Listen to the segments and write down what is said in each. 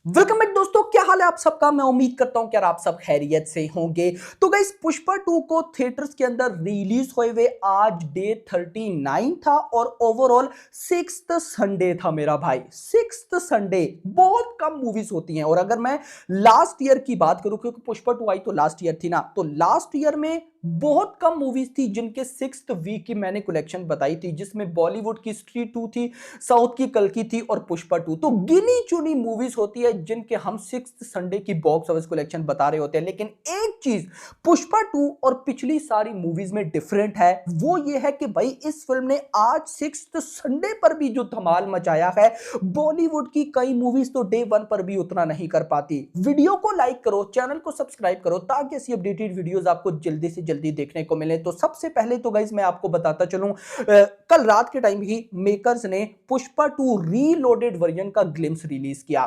Welcome back दोस्तों, क्या हाल है आप सबका। मैं उम्मीद करता हूं कि यार आप सब खैरियत से होंगे। तो गाइस, पुष्पा 2 को थिएटर्स के अंदर रिलीज हुए हुए आज डे 39 था और ओवरऑल 6th संडे था मेरा भाई। 6th संडे बहुत कम मूवीज होती हैं। और अगर मैं लास्ट ईयर की बात करूं, क्योंकि पुष्पा 2 आई तो लास्ट ईयर थी ना, तो लास्ट ईयर में बहुत कम मूवीज थी जिनके 6th वीक की मैंने कलेक्शन बताई थी, जिसमें बॉलीवुड की स्ट्रीट 2 थी, साउथ की कल्कि थी और पुष्पा 2। तो गिनी चुनी मूवीज होती है जिनके हम 6th संडे की बॉक्स ऑफिस कलेक्शन बता रहे होते हैं। लेकिन एक चीज पुष्पा 2 और पिछली सारी मूवीज में डिफरेंट है, वो ये है कि भाई इस फिल्म ने आज 6th संडे पर भी जो धमाल मचाया है, बॉलीवुड की कई मूवीज तो डे 1 पर भी उतना नहीं कर पाती। वीडियो को लाइक करो, चैनल को सब्सक्राइब करो ताकि ऐसी अपडेटेड वीडियोस आपको जल्दी से जल्दी देखने को मिले। तो सबसे पहले तो गाइस मैं आपको बताता चलूं, कल रात के टाइम ही मेकर्स ने पुष्पा 2 रीलोडेड वर्जन का ग्लिम्स रिलीज किया।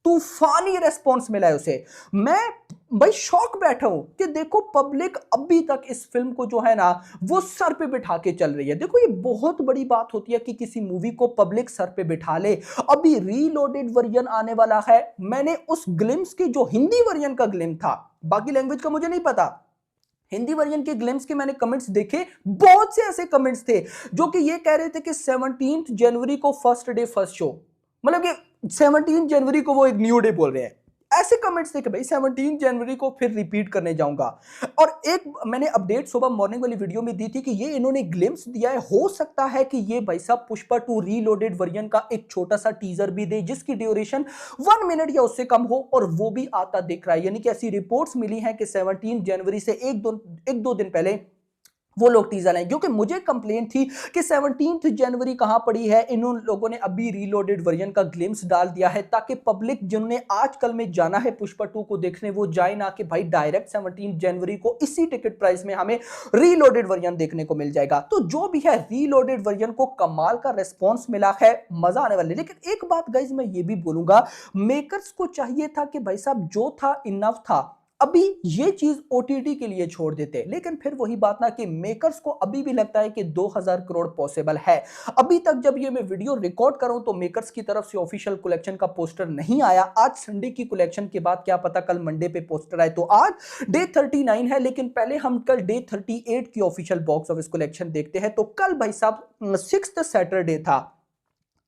तूफानी रेस्पॉन्स मिला है उसे। मैं भाई शौक बैठा हूं कि देखो पब्लिक अभी तक इस फिल्म को जो है ना वो सर पे बिठा के चल रही है। देखो ये बहुत बड़ी बात होती है कि किसी मूवी को पब्लिक सर पे बिठा ले। अभी रीलोडेड वर्जन आने वाला है। मैंने उस ग्लिम्स की जो हिंदी वर्जन का ग्लिम था, बाकी लैंग्वेज का मुझे नहीं पता, हिंदी वर्जन के ग्लिम्स के मैंने कमेंट्स देखे। बहुत से ऐसे कमेंट्स थे जो कि ये कह रहे थे कि 17 जनवरी को फर्स्ट डे फर्स्ट शो, मतलब कि 17 जनवरी को वो एक न्यू डे बोल रहे हैं। ऐसे कमेंट्स थे कि भाई 17 जनवरी को फिर रिपीट करने जाऊंगा। और एक मैंने अपडेट सुबह मॉर्निंग वाली वीडियो में दी थी कि ये इन्होंने ग्लिम्स दिया है, हो सकता है कि ये भाई साहब पुष्पा 2 रीलोडेड वर्जन का एक छोटा सा टीजर भी दे जिसकी ड्यूरेशन 1 मिनट या उससे कम हो, और वो भी आता दिख रहा है। यानी कि ऐसी रिपोर्ट्स मिली हैं कि 17 जनवरी से एक दो दिन पहले वो लोग टीजर आए, क्योंकि मुझे कंप्लेंट थी कि 17 जनवरी कहां पड़ी है। इन लोगों ने अभी रीलोडेड वर्जन का ग्लिम्स डाल दिया है ताकि पब्लिक जिन्होंने आजकल में जाना है पुष्पा 2 को देखने, वो जाए ना कि भाई डायरेक्ट 17 जनवरी को इसी टिकट प्राइस में हमें रीलोडेड वर्जन देखने को मिल जाएगा। तो जो भी है, रीलोडेड वर्जन को कमाल का रेस्पॉन्स मिला है, मजा आने वाली। लेकिन एक बात गाइज मैं ये भी बोलूंगा, मेकर्स को चाहिए था कि भाई साहब जो था इनफ था, अभी ये चीज ओटीटी के लिए छोड़ देते। लेकिन फिर वही बात ना कि मेकर्स को अभी भी लगता है कि 2000 करोड़ पॉसिबल है। अभी तक जब ये मैं वीडियो रिकॉर्ड कर रहा हूं तो मेकर्स की तरफ से ऑफिशियल कलेक्शन का पोस्टर नहीं आया। आज संडे की कलेक्शन के बाद क्या पता कल मंडे पे पोस्टर आए। तो आज डे 39 है, लेकिन पहले हम कल डे 38 की ऑफिशियल बॉक्स ऑफिस कलेक्शन देखते हैं। तो कल भाई साहब 6th सैटरडे था।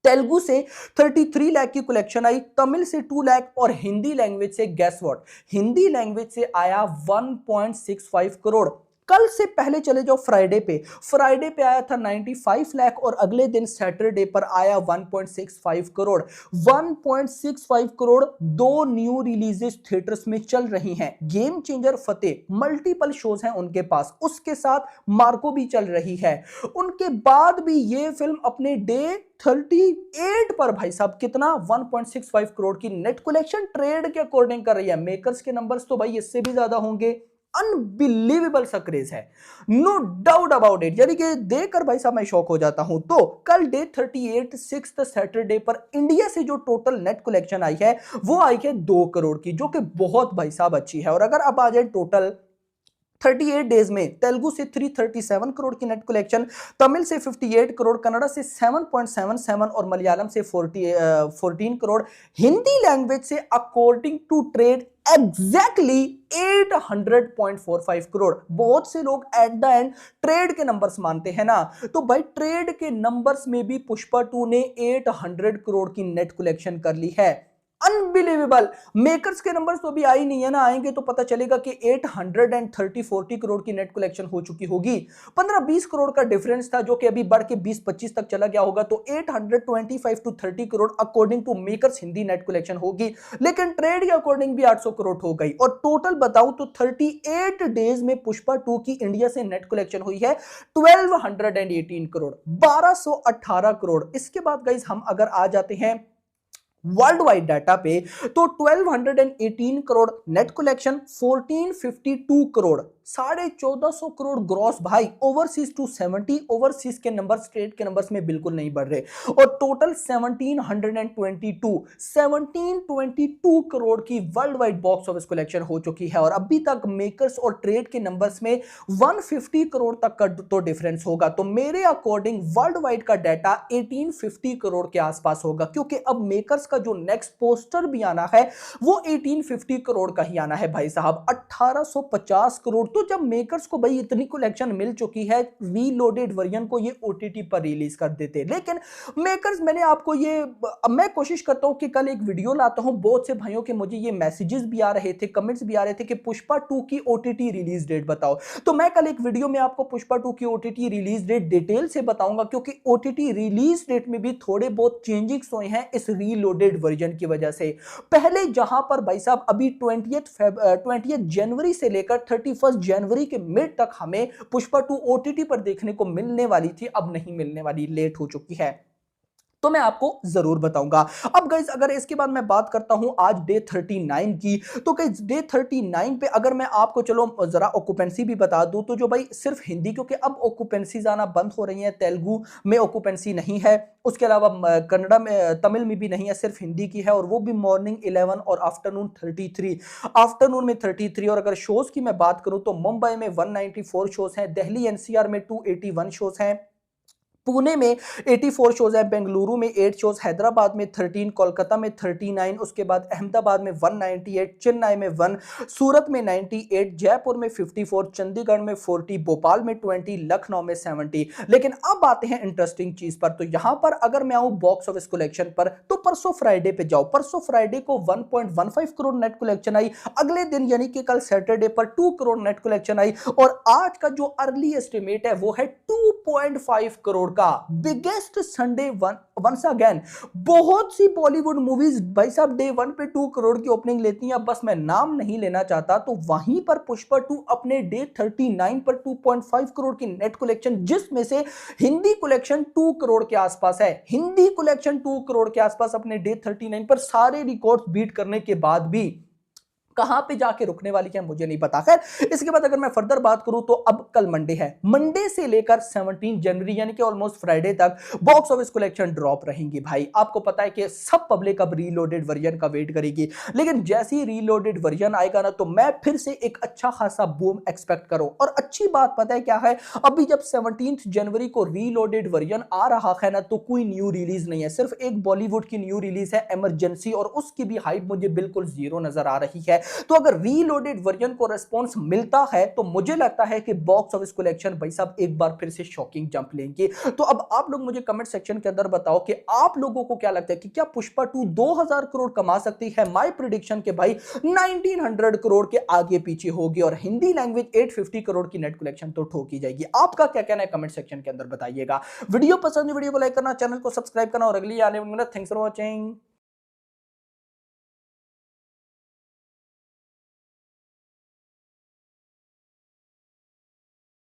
तेलुगु से 33 लाख की कलेक्शन आई, तमिल से 2 लाख और हिंदी लैंग्वेज से गेस व्हाट, हिंदी लैंग्वेज से आया 1.65 करोड़। कल से पहले चले जाओ फ्राइडे पे, फ्राइडे पे आया था 95 लाख और अगले दिन सैटरडे पर आया 1.65 करोड़। 1.65 करोड़ दो न्यू रिलीजेस थिएटर्स में चल रही हैं। गेम चेंजर फतेह मल्टीपल शोज हैं उनके पास, उसके साथ मार्को भी चल रही है। उनके बाद भी ये फिल्म अपने डे 38 पर भाई साहब कितना 1.65 करोड़ की नेट कलेक्शन ट्रेड के अकॉर्डिंग कर रही है। मेकर्स के नंबर्स तो भाई इससे भी ज्यादा होंगे। अनबिलीवेबल सा क्रेज है, नो डाउट अबाउट इट। यानी कि देखकर भाई साहब मैं शॉक हो जाता हूं। तो कल डे 38 6th सैटरडे पर इंडिया से जो टोटल नेट कलेक्शन आई है वो आई है 2 करोड़ की, जो कि बहुत भाई साहब अच्छी है। और अगर अब आ जाए टोटल 38 डेज में, तेलुगु से 337 करोड़ की नेट कलेक्शन, तमिल से 58 करोड़, कन्नड़ा से 7.77 और मलयालम से 14 करोड़। हिंदी लैंग्वेज से according to trade exactly 800.45 crore. बहुत से लोग एट द एंड ट्रेड के नंबर्स मानते हैं ना, तो भाई ट्रेड के नंबर्स में भी पुष्पा 2 ने 800 करोड़ की नेट कलेक्शन कर ली है। अनबिलीवेबल। मेकर्स के नंबर्स तो अभी आई नहीं है ना, आएंगे तो पता चलेगा कि 830-40 करोड़ की नेट कलेक्शन हो चुकी होगी। 15-20 करोड़ का डिफरेंस था जो कि अभी बढ़ के 20-25 तक चला गया होगा। तो 825 to 30 crore according to makers Hindi net collection होगी। लेकिन ट्रेड के अकॉर्डिंग भी 800 करोड़ हो गई। और टोटल बताऊं तो 38 डेज में पुष्पा 2 की इंडिया से नेट कलेक्शन हुई है 1218 करोड़, 1218 करोड़। इसके बाद गाइस हम अगर आ जाते हैं वर्ल्ड वाइड डाटा पे, तो 1218 crore net collection, 1452 crore 1450 crore gross भाई, ओवरसीज 270, ओवरसीज के नंबर स्टेट के नंबर्स में बिल्कुल नहीं बढ़ रहे। और टोटल 1722 करोड़ की world wide box office collection हो चुकी है। और अभी तक मेकर्स और ट्रेड के नंबर्स में 150 करोड़ तक का तो डिफरेंस होगा। तो मेरे अकॉर्डिंग वर्ल्ड वाइड का डाटा 1850 करोड़ के आसपास होगा, क्योंकि अब मेकर्स का जो नेक्स्ट पोस्टर भी आना है वो 1850 करोड़ का ही आना है भाई साहब, 1850 करोड़। तो जब मेकर्स को भाई इतनी कलेक्शन मिल चुकी है, रीलोडेड वर्जन को ये ओटीटी पर रिलीज कर देते। लेकिन मेकर्स, मैंने आपको ये, मैं कोशिश करता हूं कि कल एक वीडियो लाता हूं। बहुत से भाइयों के मुझे ये मैसेजेस भी आ रहे थे, कमेंट्स भी आ रहे थे कि पुष्पा 2 की ओटीटी रिलीज डेट बताओ। तो मैं कल एक वीडियो में आपको पुष्पा 2 की ओटीटी रिलीज डेट डिटेल से बताऊंगा, क्योंकि ओटीटी रिलीज डेट में भी थोड़े बहुत चेंजेस हुए हैं इस रीलोडेड वर्जन की वजह से। पहले जहां पर भाई साहब अभी 20 जनवरी से लेकर 31 जनवरी के मिड तक हमें पुष्पा 2 ओटीटी पर देखने को मिलने वाली थी, अब नहीं मिलने वाली, लेट हो चुकी है। तो मैं आपको जरूर बताऊंगा। अब गाइस, अगर इसके बाद मैं बात करता हूं आज डे 39 की, तो गाइस डे 39 पे अगर मैं आपको चलो जरा ऑक्यूपेंसी भी बता दूं, तो जो भाई सिर्फ हिंदी, क्योंकि अब ऑक्यूपेंसी आना बंद हो रही है, तेलुगु में ऑक्यूपेंसी नहीं है, उसके अलावा कन्नड़ा में, तमिल में भी नहीं है, सिर्फ हिंदी की है, और वो भी मॉर्निंग 11 और आफ्टरनून 33, आफ्टरनून में 33। और अगर शोज की मैं बात करूं तो मुंबई में 194 शोज हैं, दिल्ली एनसीआर में 281 शोज हैं, पुणे में 84 शोज है, बेंगलुरु में 8 शोज, हैदराबाद में 13, कोलकाता में 39, उसके बाद अहमदाबाद में 198, चेन्नई में 1, सूरत में 98, जयपुर में 54, चंडीगढ़ में 40, भोपाल में 20, लखनऊ में 70। लेकिन अब आते हैं इंटरेस्टिंग चीज पर। तो यहां पर अगर मैं आऊं बॉक्स ऑफिस कलेक्शन पर, तो परसों फ्राइडे पे जाओ, परसों फ्राइडे को 1.15 करोड़ नेट कलेक्शन आई, अगले दिन यानी कि कल सैटरडे पर 2 करोड़ नेट कलेक्शन आई, और आज का जो अर्ली एस्टिमेट है वो है 2.5 करोड़ का। Biggest Sunday once again. बहुत सी बॉलीवुड मूवीज भाई साहब डे 1 पे 2 करोड़ की ओपनिंग लेती हैं, बस मैं नाम नहीं लेना चाहता। तो वहीं पर पुष्पा 2 अपने डे 39 पर 2.5 करोड़ की नेट कलेक्शन, जिसमें से हिंदी कलेक्शन 2 करोड़ के आसपास है, हिंदी कलेक्शन 2 करोड़ के आसपास अपने डे 39 पर सारे रिकॉर्ड्स बीट करने के बाद भी कहां पे जाके रुकने वाली है मुझे नहीं पता। खैर, इसके बाद अगर मैं फर्दर बात करूं तो अब कल मंडे है, मंडे से लेकर 17 जनवरी यानी कि ऑलमोस्ट फ्राइडे तक बॉक्स ऑफिस कलेक्शन ड्रॉप रहेंगी भाई। आपको पता है कि सब पब्लिक अब रीलोडेड वर्जन का वेट करेगी, लेकिन जैसे ही रीलोडेड वर्जन आएगा ना, तो मैं फिर से एक अच्छा खासा बूम एक्सपेक्ट करो। और अच्छी बात पता है क्या है, अभी जब 17 जनवरी को रीलोडेड वर्जन आ रहा है ना, तो कोई न्यू रिलीज नहीं है, सिर्फ एक बॉलीवुड की न्यू रिलीज है इमरजेंसी, और उसकी भी हाइप मुझे बिल्कुल जीरो नजर आ रही है। तो अगर रीलोडेड वर्जन को रिस्पांस मिलता है, तो मुझे लगता है कि बॉक्स ऑफिस कलेक्शन भाई साहब एक बार फिर से शॉकिंग जंप लेंगे। तो अब आप लोग मुझे कमेंट सेक्शन के अंदर बताओ कि आप लोगों को क्या लगता है कि क्या पुष्पा 2 2000 करोड़ कमा सकती है। माय प्रेडिक्शन के भाई 1900 करोड़ के आगे पीछे होगी, और हिंदी लैंग्वेज 850 करोड़ की नेट कलेक्शन तो ठोकी जाएगी। आपका क्या कहना है कमेंट सेक्शन के अंदर बताइएगा। वीडियो पसंद है, वीडियो को लाइक करना, चैनल को सब्सक्राइब करना, और अगली आने वाली, थैंक्स फॉर वॉचिंग।